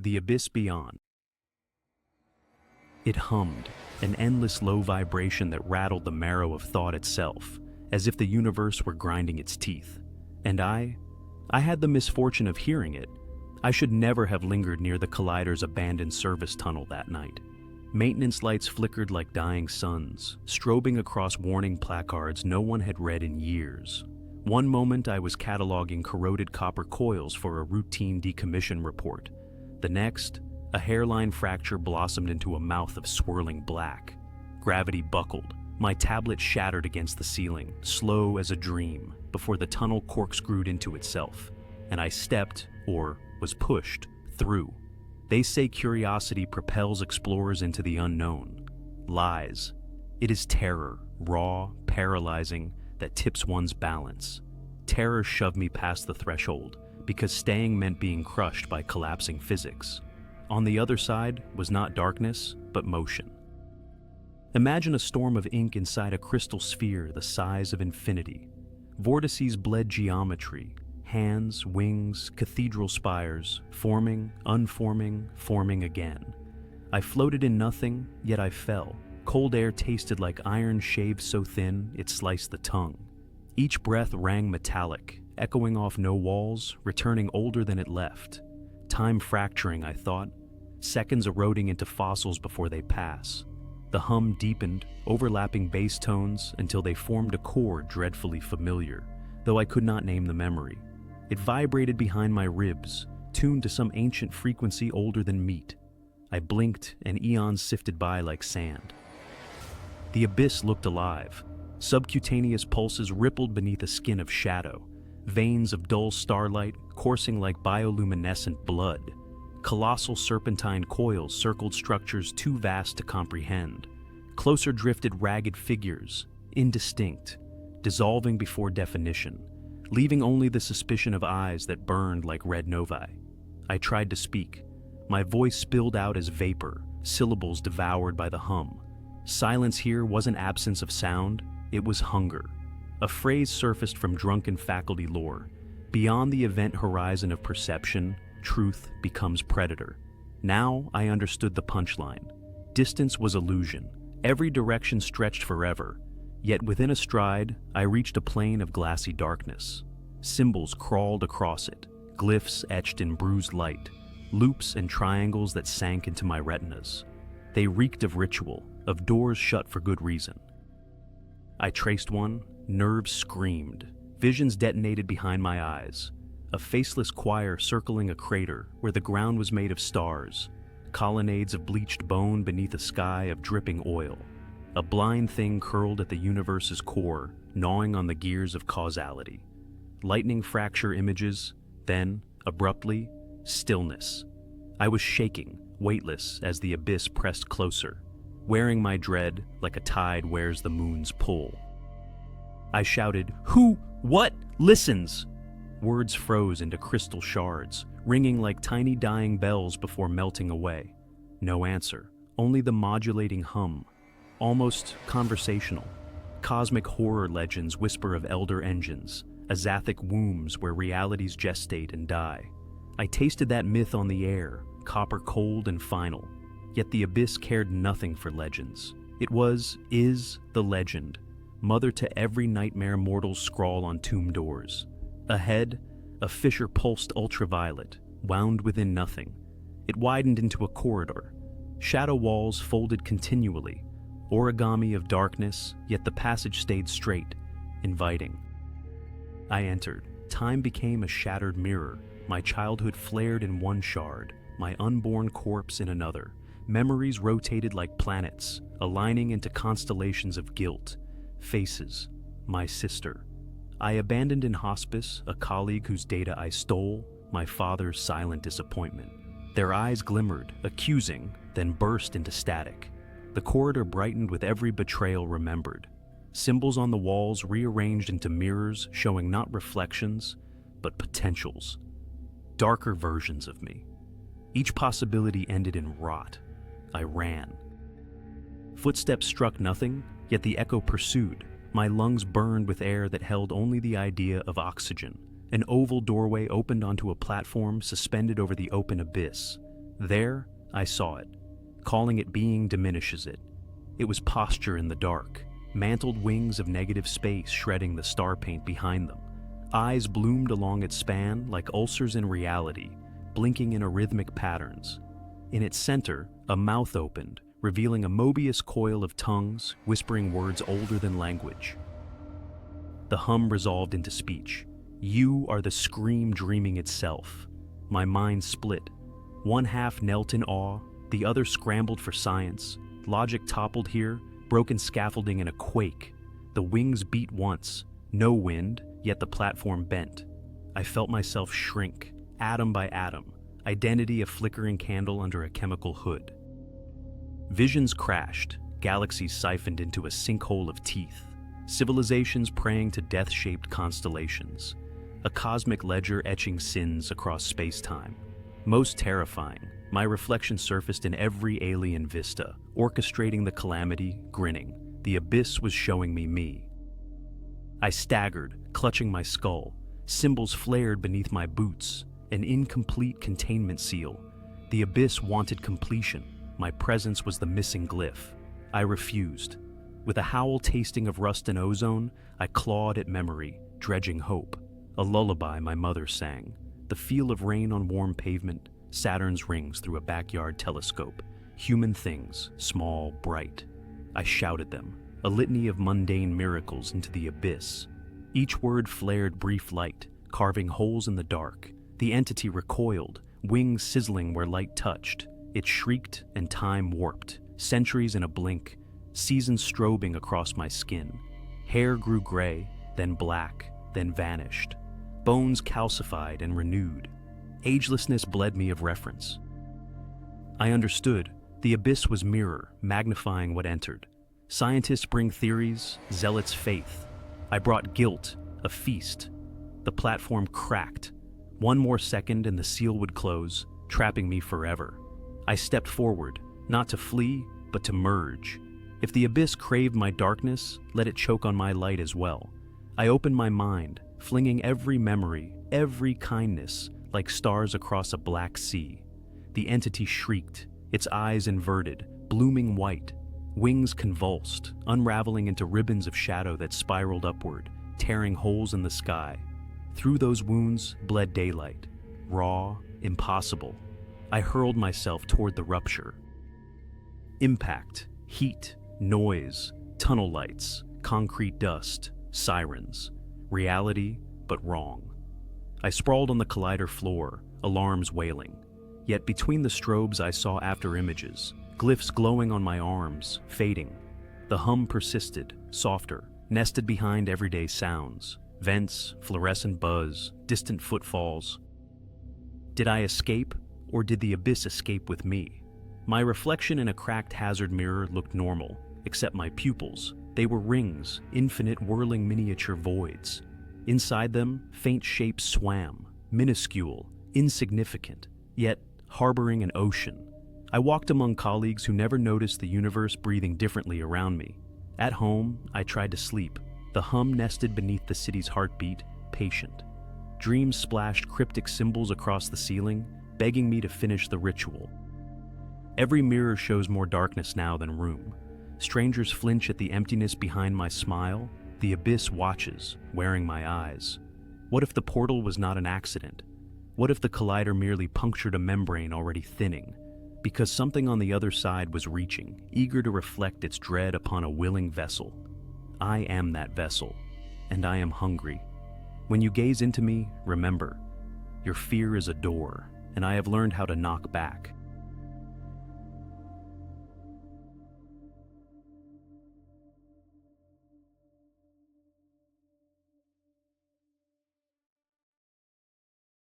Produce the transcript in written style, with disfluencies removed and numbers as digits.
The abyss beyond. It hummed, an endless low vibration that rattled the marrow of thought itself, as if the universe were grinding its teeth. And I had the misfortune of hearing it. I should never have lingered near the collider's abandoned service tunnel that night. Maintenance lights flickered like dying suns, strobing across warning placards no one had read in years. One moment I was cataloging corroded copper coils for a routine decommission report. The next, a hairline fracture blossomed into a mouth of swirling black. Gravity buckled. My tablet shattered against the ceiling, slow as a dream, before the tunnel corkscrewed into itself, and I stepped, or was pushed, through. They say curiosity propels explorers into the unknown. Lies. It is terror, raw, paralyzing, that tips one's balance. Terror shoved me past the threshold, because staying meant being crushed by collapsing physics. On the other side was not darkness, but motion. Imagine a storm of ink inside a crystal sphere the size of infinity. Vortices bled geometry, hands, wings, cathedral spires, forming, unforming, forming again. I floated in nothing, yet I fell. Cold air tasted like iron shaved so thin it sliced the tongue. Each breath rang metallic, echoing off no walls, returning older than it left. Time fracturing, I thought, seconds eroding into fossils before they pass. The hum deepened, overlapping bass tones until they formed a chord dreadfully familiar, though I could not name the memory. It vibrated behind my ribs, tuned to some ancient frequency older than meat. I blinked, and eons sifted by like sand. The abyss looked alive. Subcutaneous pulses rippled beneath a skin of shadow, veins of dull starlight coursing like bioluminescent blood. Colossal serpentine coils circled structures too vast to comprehend. Closer drifted ragged figures, indistinct, dissolving before definition, leaving only the suspicion of eyes that burned like red novae. I tried to speak. My voice spilled out as vapor, syllables devoured by the hum. Silence here wasn't absence of sound, it was hunger. A phrase surfaced from drunken faculty lore. Beyond the event horizon of perception, truth becomes predator. Now I understood the punchline. Distance was illusion. Every direction stretched forever. Yet within a stride, I reached a plane of glassy darkness. Symbols crawled across it, glyphs etched in bruised light, loops and triangles that sank into my retinas. They reeked of ritual, of doors shut for good reason. I traced one, nerves screamed, visions detonated behind my eyes. A faceless choir circling a crater where the ground was made of stars, colonnades of bleached bone beneath a sky of dripping oil. A blind thing curled at the universe's core, gnawing on the gears of causality. Lightning fracture images, then, abruptly, stillness. I was shaking, weightless, as the abyss pressed closer, wearing my dread like a tide wears the moon's pull. I shouted, "Who? What? Listens?" Words froze into crystal shards, ringing like tiny dying bells before melting away. No answer, only the modulating hum. Almost conversational. Cosmic horror legends whisper of elder engines, azathic wombs where realities gestate and die. I tasted that myth on the air, copper cold and final. Yet the abyss cared nothing for legends. It is the legend, mother to every nightmare mortals scrawl on tomb doors. Ahead, a fissure pulsed ultraviolet, wound within nothing. It widened into a corridor. Shadow walls folded continually, origami of darkness, yet the passage stayed straight, inviting. I entered. Time became a shattered mirror. My childhood flared in one shard, my unborn corpse in another. Memories rotated like planets, aligning into constellations of guilt. Faces. My sister. I abandoned in hospice a colleague whose data I stole, my father's silent disappointment. Their eyes glimmered, accusing, then burst into static. The corridor brightened with every betrayal remembered. Symbols on the walls rearranged into mirrors showing not reflections, but potentials. Darker versions of me. Each possibility ended in rot. I ran. Footsteps struck nothing, yet the echo pursued. My lungs burned with air that held only the idea of oxygen. An oval doorway opened onto a platform suspended over the open abyss. There, I saw it. Calling it being diminishes it. It was posture in the dark, mantled wings of negative space shredding the star paint behind them. Eyes bloomed along its span like ulcers in reality, blinking in arrhythmic patterns. In its center, a mouth opened, revealing a Mobius coil of tongues, whispering words older than language. The hum resolved into speech. You are the scream dreaming itself. My mind split. One half knelt in awe, the other scrambled for science. Logic toppled here, broken scaffolding in a quake. The wings beat once, no wind, yet the platform bent. I felt myself shrink, atom by atom, identity a flickering candle under a chemical hood. Visions crashed, galaxies siphoned into a sinkhole of teeth, civilizations praying to death-shaped constellations, a cosmic ledger etching sins across space-time. Most terrifying, my reflection surfaced in every alien vista, orchestrating the calamity, grinning. The abyss was showing me. I staggered, clutching my skull. Symbols flared beneath my boots, an incomplete containment seal. The abyss wanted completion. My presence was the missing glyph. I refused. With a howl tasting of rust and ozone, I clawed at memory, dredging hope. A lullaby my mother sang. The feel of rain on warm pavement, Saturn's rings through a backyard telescope. Human things, small, bright. I shouted them, a litany of mundane miracles into the abyss. Each word flared brief light, carving holes in the dark. The entity recoiled, wings sizzling where light touched. It shrieked and time warped, centuries in a blink, seasons strobing across my skin. Hair grew gray, then black, then vanished. Bones calcified and renewed. Agelessness bled me of reference. I understood. The abyss was mirror, magnifying what entered. Scientists bring theories, zealots faith. I brought guilt, a feast. The platform cracked. One more second and the seal would close, trapping me forever. I stepped forward, not to flee, but to merge. If the abyss craved my darkness, let it choke on my light as well. I opened my mind, flinging every memory, every kindness, like stars across a black sea. The entity shrieked, its eyes inverted, blooming white, wings convulsed, unraveling into ribbons of shadow that spiraled upward, tearing holes in the sky. Through those wounds bled daylight, raw, impossible. I hurled myself toward the rupture. Impact, heat, noise, tunnel lights, concrete dust, sirens. Reality, but wrong. I sprawled on the collider floor, alarms wailing. Yet between the strobes I saw after images, glyphs glowing on my arms, fading. The hum persisted, softer, nested behind everyday sounds. Vents, fluorescent buzz, distant footfalls. Did I escape, or did the abyss escape with me? My reflection in a cracked hazard mirror looked normal, except my pupils. They were rings, infinite whirling miniature voids. Inside them, faint shapes swam, minuscule, insignificant, yet harboring an ocean. I walked among colleagues who never noticed the universe breathing differently around me. At home, I tried to sleep. The hum nested beneath the city's heartbeat, patient. Dreams splashed cryptic symbols across the ceiling, begging me to finish the ritual. Every mirror shows more darkness now than room. Strangers flinch at the emptiness behind my smile. The abyss watches, wearing my eyes. What if the portal was not an accident? What if the collider merely punctured a membrane already thinning? Because something on the other side was reaching, eager to reflect its dread upon a willing vessel. I am that vessel, and I am hungry. When you gaze into me, remember, your fear is a door, and I have learned how to knock back.